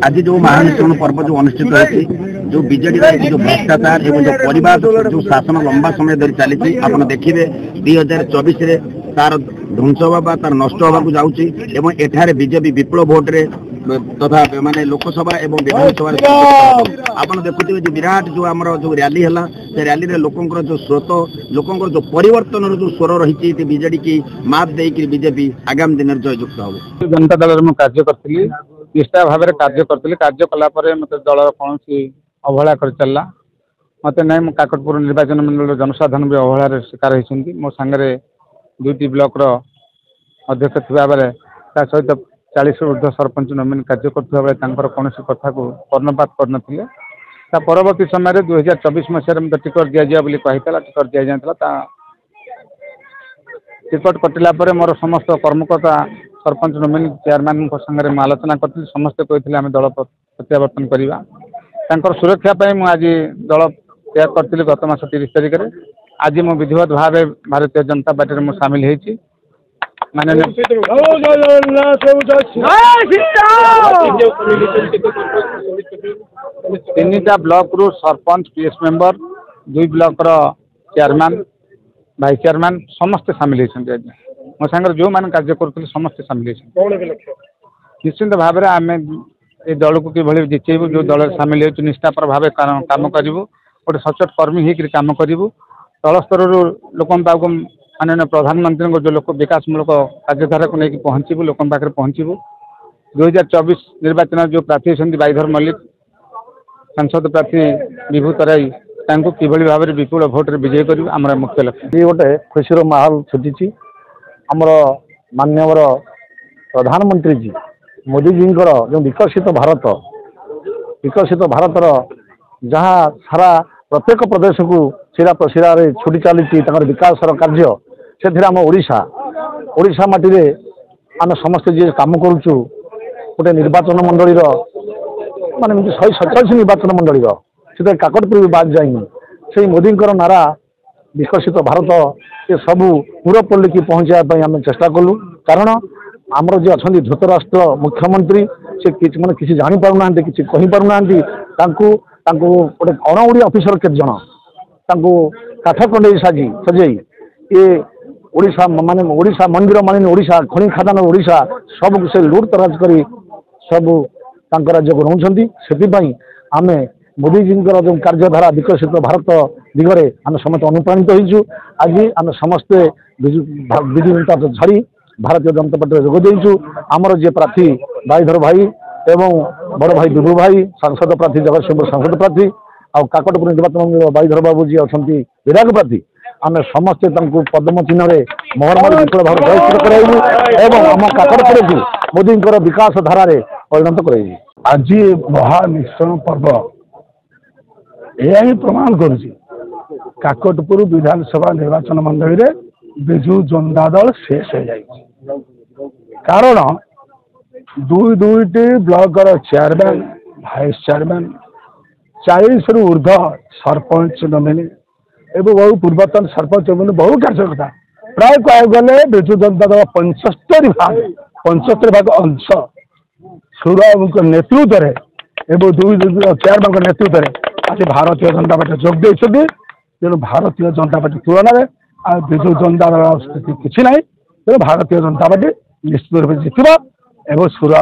आज जो महानिश्चरण पर्व जो अनुष्ठित होती जो बीजेडी जो भ्रष्टाचार एवं जो परिवार जो शासन लंबा समय धरी चली आप देखिए 2024 तार ध्वंस हवा तार नष्ट हवा जाऊँगी एठारे बीजेपी विपुल भोट्रे तथा माने लोकसभा एवं विधानसभा आप देखुए जो विराट जो आम जो रैली है से रैली रे लोकंर जो स्रोत लोकंर जो परिवर्तन जो स्वर रही बीजेडी की मात देकर बीजेपी आगामी दिन में जययुक्त हम जनता दल कार्य करी निष्ठा भाव में कार्य करी कार्य कलापर मत दल कौन अवहेला कर चलला मत नहीं काकटपुर निर्वाचन मंडल जनसाधारण भी अवहेलार शिकार होती मो सांगे दुईटी ब्लॉक अध्यक्ष थिबा बेले ता सहित 40 ऊर्ध्व सरपंच नमिन कार्य करथिबा बेले कौन कथा को कर्णपात करनथिले ता परवर्ती समय 2024 मसीह मत टिकट दि जाए टिकट दि जाता टिकट कटिला मोर समस्त कर्मकर्ता सरपंच नमिनी चेयरमैन संगे आलोचना करी समस्ते कहते आम दल प्रत्यावर्तन करवा सुरक्षापी मुझे दल त्याग करी गत मास 30 तारिख में आज मो विधिवत भाव भारतीय जनता पार्टी में सामिल होती तीन ब्लॉक रु sarpanch PS member 2 block chairman vice chairman समस्ते सामिल होती आज मो सांगे जो मैंने कार्य कर समस्ते सामिल निश्चिंत भाव में आम ये दल को कि जिचेबू जो दल सामिल हो निष्ठापर भाव कम करूँ गोटे सचोट कर्मी होकर कम करूँ तल स्तर लोक माननीय प्रधानमंत्री जो लोक विकासमूलक कार्यधारा को लेकिन पहुँचू लोक पाखे पहुँचू 2024 निर्वाचन जो प्रार्थी होती बाईधर मल्लिक सांसद प्रार्थी विभू तराई किभली भाव में विपुल भोट विजय कर आम मुख्य लक्ष्य ये गोटे खुशी माहौल छुटी आमर माननीय प्रधानमंत्री जी मोदी जी जो विकसित भारतर जहाँ सारा प्रत्येक प्रदेश को शिरा प्रशिरा छुटी चली विकास कार्य से आम ओडिशा माटी रे आम समस्ते जी कम करुचु गोटे निर्वाचन मंडल माने 147 निर्वाचन मंडल से काकटपुर भी बाद जाइनी से मोदी नारा विकसित भारत ये सबू पूरपल्ली की पहुँचापी आम चेष्टा कलु कारण आमर जी अच्छा धृतराष्ट्र मुख्यमंत्री से मैंने किसी जापारूना कि कहींपारूना गोटे अणओडिया अफिसर केत जन काठ कंडे सजे ये ओडिशा माने ओडिशा मंदिर माने ओडिशा खनि खादान ओडिशा सब से लुट तराज कर सब राज्य को रोचे आम मोदी जी जो कार्यधारा विकसित भारत दिगरे आम समस्त अनुप्राणित होइछु आज आम समस्ते विजु जनता छाड़ी भारतीय जनता पार्टी जोग देइछु आमर जे प्रार्थी बाईधर भाई एवं बड़ भाई विभू भाई सांसद प्रार्थी जगतसिंहपुर सांसद प्रार्थी आ काकटपुर निर्वाचन बाईधर बाबू जी अच्छा विधायक प्रार्थी आम समस्ते पद्म चिन्ह मोहर मारी विपुल भाव जयश्री कराइबू आम काकटपुर को मोदी विकास धारा परिणत कर आज महानिश्चरण पर्व यह ही प्रमाण कर काकटपुर विधानसभा निर्वाचन मंडल रे बिजु जनता दल शेष हो जाए कारण दुईटी ब्लॉक चेयरमैन भाइस चेयरमैन 40 रु ऊर्ध्व सरपंच नमिनी एवं बहु पूर्वतन सरपंच बहु कार्यकर्ता प्राय कह गले बिजु जनता दल 75 भाग अंश सुर नेतृत्व एवं दुई चेयरमैन नेतृत्व में आज भारतीय जनता पार्टी जोग देते तेणु भारतीय जनता पार्टी तुलन में बिजु जनता दल स्थिति किसी ना तेणु भारतीय जनता पार्टी निश्चित रूप से जितवा एवं सुर